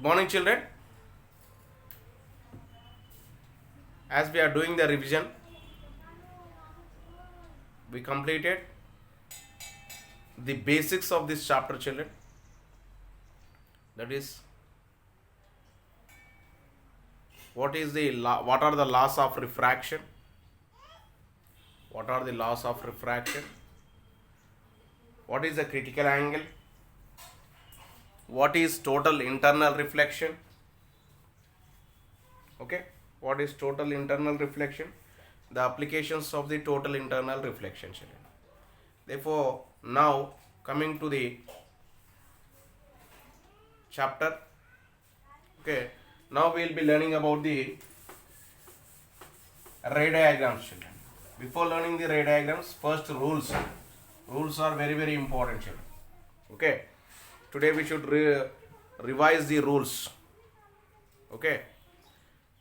Morning, children. As we are doing the revision, we completed the basics of this chapter, children. That is, what are the laws of refraction? What are the laws of refraction? What is the critical angle? What is total internal reflection? Okay, what is total internal reflection? The applications of the total internal reflection, children. Therefore, now coming to the chapter. Okay, now we will be learning about the ray diagrams, children. Before learning the ray diagrams, first rules. Rules are very, very important, children. Okay, today we should revise the rules. Okay,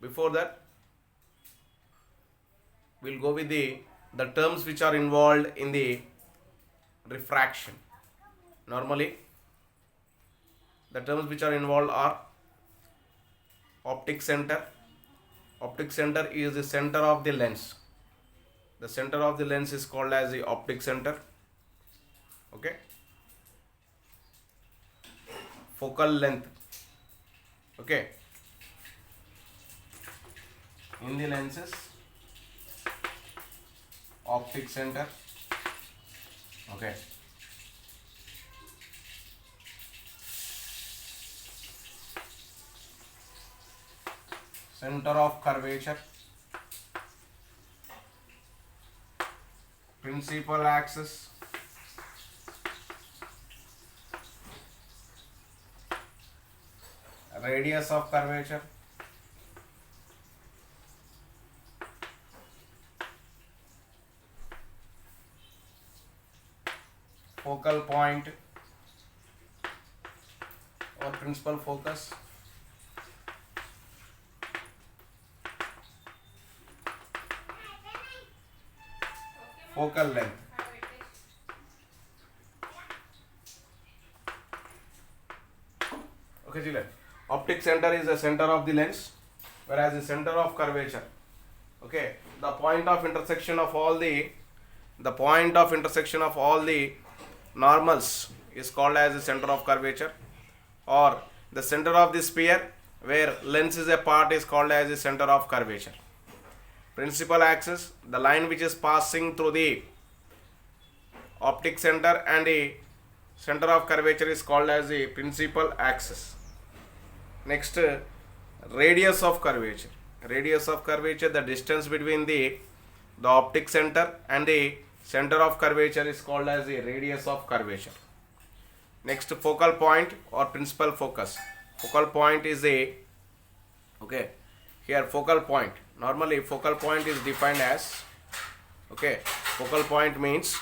before that, we'll go with the terms which are involved in the refraction. Normally, the terms which are involved are optic center. Optic center is the center of the lens. The center of the lens is called as the optic center. Okay. Focal length. Okay. In the lenses, optic center. Okay. Center of curvature, principal axis, radius of curvature, focal point or principal focus, focal length. Okay, children. Optic center is the center of the lens, whereas the center of curvature. Okay, the point of intersection of all the normals is called as the center of curvature, or the center of the sphere where lens is a part is called as the center of curvature. Principal axis, the line which is passing through the optic center and the center of curvature is called as the principal axis. Next, radius of curvature. Radius of curvature, the distance between the optic center and the center of curvature is called as the radius of curvature. Next, focal point or principal focus. Focal point is here focal point. Normally focal point is defined as, focal point means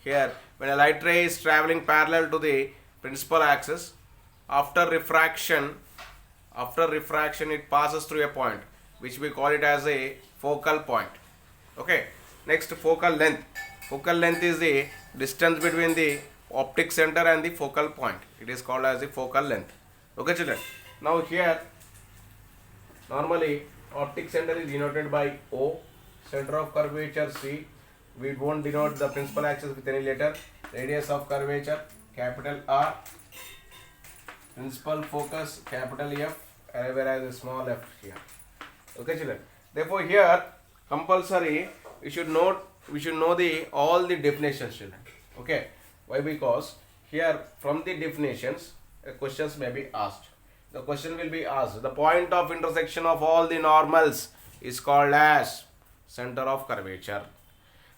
here when a light ray is traveling parallel to the principal axis, after refraction it passes through a point which we call it as a focal point. Okay, next, focal length. Focal length is the distance between the optic center and the focal point. It is called as the focal length. Okay, children. Now here normally optic center is denoted by O, center of curvature C. We won't denote the principal axis with any letter. Radius of curvature capital R, principal focus capital F, whereas a small f here. Okay, children. Therefore here compulsory we should know all the definitions, children. Okay, why? Because here from the definitions questions may be asked. The question will be asked, the point of intersection of all the normals is called as center of curvature.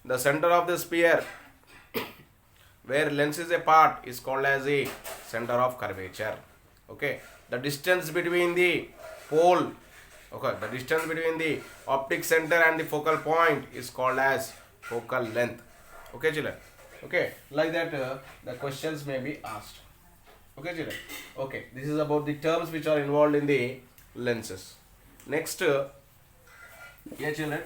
The center of the sphere where lens is a part is called as a center of curvature. Okay, the distance between the pole, the distance between the optic center and the focal point is called as focal length. Okay, children. Okay, like that the questions may be asked. Okay, children. Okay, this is about the terms which are involved in the lenses. Next, here, children,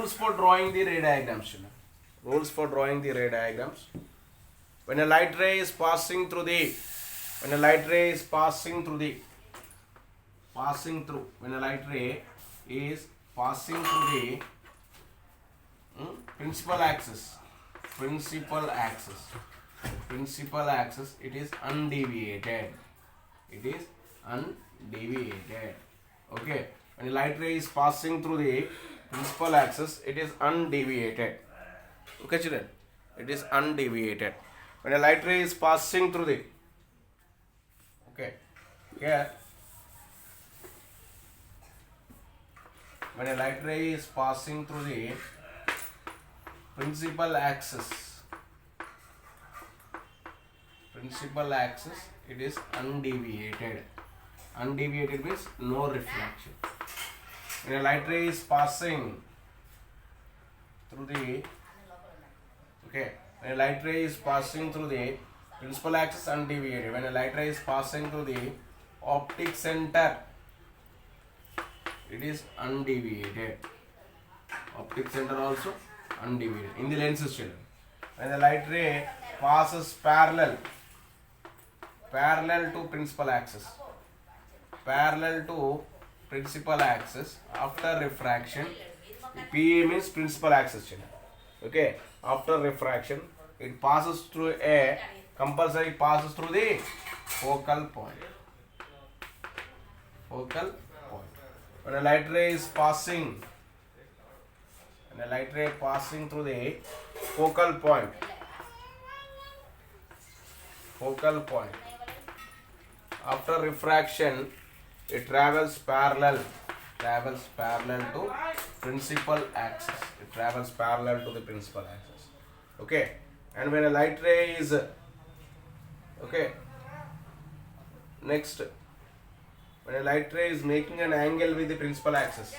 rules for drawing the ray diagrams, children. Rules for drawing the ray diagrams. When a light ray is passing through the, when a light ray is passing through the, when a light ray is passing through the principal axis, it is undeviated. It is undeviated. Okay. When a light ray is passing through the principal axis, it is undeviated. Okay, children? It is undeviated. When a light ray is passing through the, okay, here, when a light ray is passing through the principal axis, it is undeviated. Undeviated means no refraction. When a light ray is passing through the, okay, when a light ray is passing through the principal axis, undeviated. When a light ray is passing through the optic center, it is undeviated. Optic center also undeviated. In the lenses, children, when the light ray passes parallel to principal axis, after refraction, PA means principal axis, children. Okay, after refraction, it passes through a, compulsory passes through the focal point. When a light ray is passing, through the focal point, after refraction, it travels parallel to principal axis. Okay, and when a light ray is, okay, next, when a light ray is making an angle with the principal axis,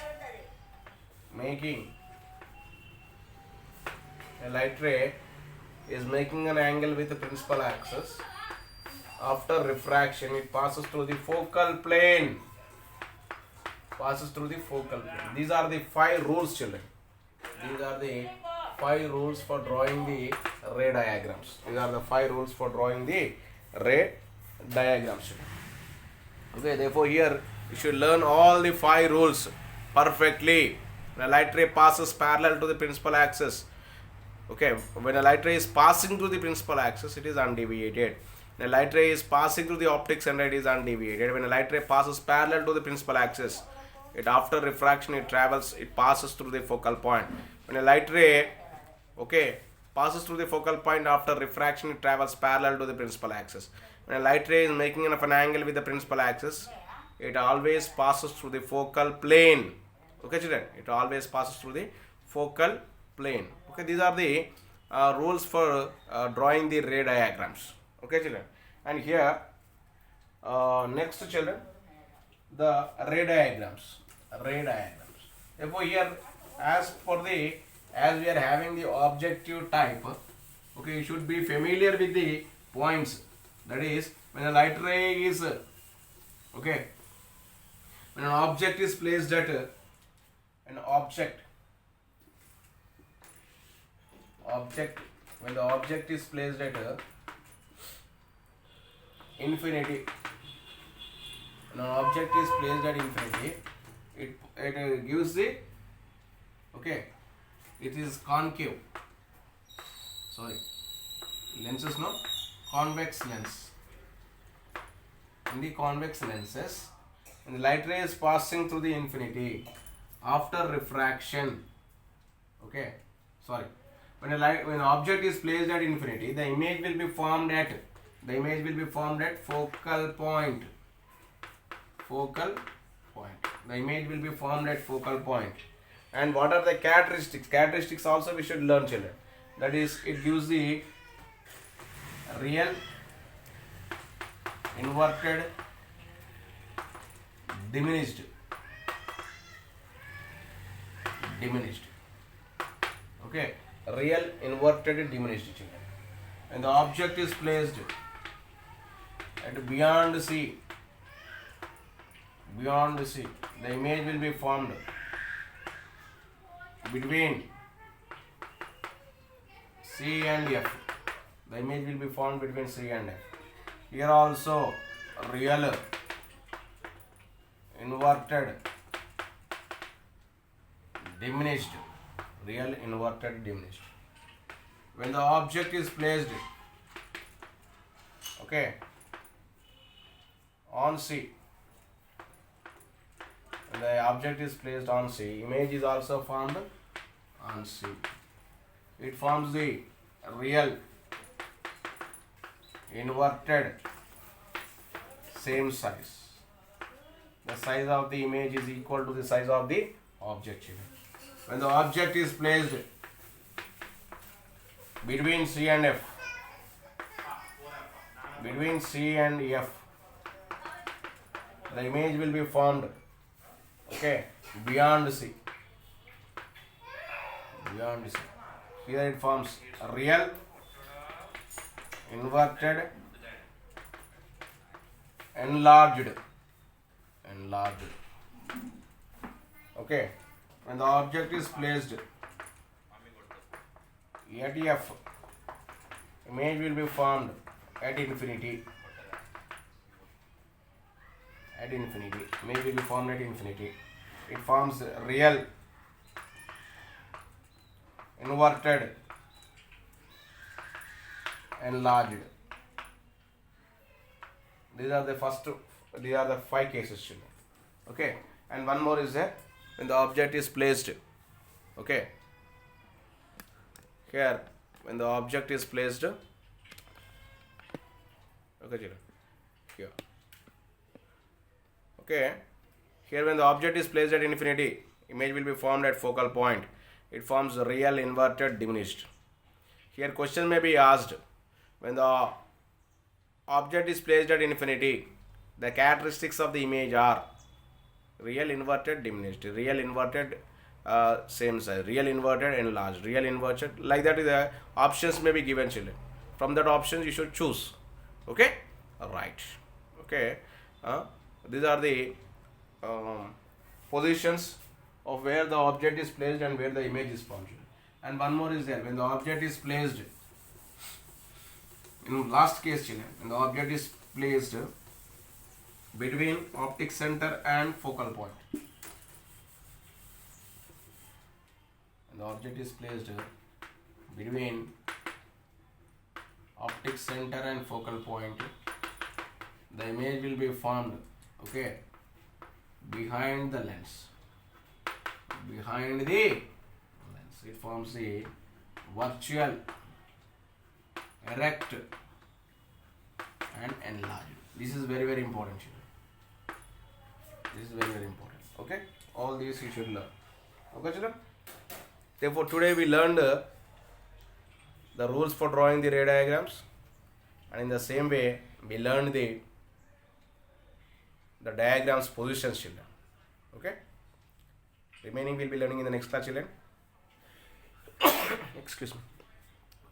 after refraction, it passes through the focal plane. These are the 5 rules, children. These are the 5 rules for drawing the ray diagrams. Okay, therefore here you should learn all the 5 rules perfectly. When a light ray passes parallel to the principal axis, okay, when a light ray is passing through the principal axis, it is undeviated. When a light ray is passing through the optic center, it is undeviated. When a light ray passes parallel to the principal axis, it after refraction, it passes through the focal point. When a light ray, okay, passes through the focal point, after refraction, it travels parallel to the principal axis. When a light ray is making an angle with the principal axis, it always passes through the focal plane. Okay, children, it always passes through the focal plane. Okay, these are the rules for drawing the ray diagrams. Okay, children, and here next, children, the ray diagrams. Therefore here, as we are having the objective type, okay, you should be familiar with the points. That is, when a light ray is, okay, when an object is placed at when the object is placed at infinity, it gives the, okay, it is concave, lenses, no, convex lens. In the convex lenses, when the light ray is passing through the infinity after refraction, okay, when an object is placed at infinity, the image will be formed at focal point. And what are the characteristics also we should learn, children. That is, it gives the real, inverted, diminished. Okay, real, inverted, diminished, children. And the object is placed at beyond C, the image will be formed between C and F. The image will be formed between C and F. Here also real inverted diminished. Real inverted diminished. When the object is placed, okay, on C, when the object is placed on C, image is also formed on C. It forms the real inverted same size. The size of the image is equal to the size of the object. When the object is placed between C and F, between C and F, the image will be formed, okay, beyond C. Beyond C. Here it forms a real inverted enlarged. Okay, when the object is placed at F, image will be formed at infinity. Image will be formed at infinity. It forms real inverted enlarged. These are the 5 cases, children. Okay, and one more is there when the object is placed. Okay, here when the object is placed. Okay, children. Here. Okay, here when the object is placed at infinity, image will be formed at focal point. It forms real inverted diminished. Here question may be asked, when the object is placed at infinity, the characteristics of the image are real inverted diminished, real inverted same size, real inverted enlarged, real inverted, like that. The options may be given, children. From that options you should choose. Okay, right. Okay, these are the positions of where the object is placed and where the image is formed. And one more is there, when the object is placed, in last case, children, when the object is placed between optic center and focal point. When the object is placed between optic center and focal point, the image will be formed, okay, behind the lens. Behind the lens, it forms the virtual, erect and enlarged. This is very, very important. This is very, very important. Okay, all these you should learn. Okay, children. Therefore, today we learned the rules for drawing the ray diagrams, and in the same way we learned the diagrams positions, children. Okay. Remaining we'll be learning in the next class, children. Excuse me.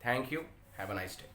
Thank you. Have a nice day.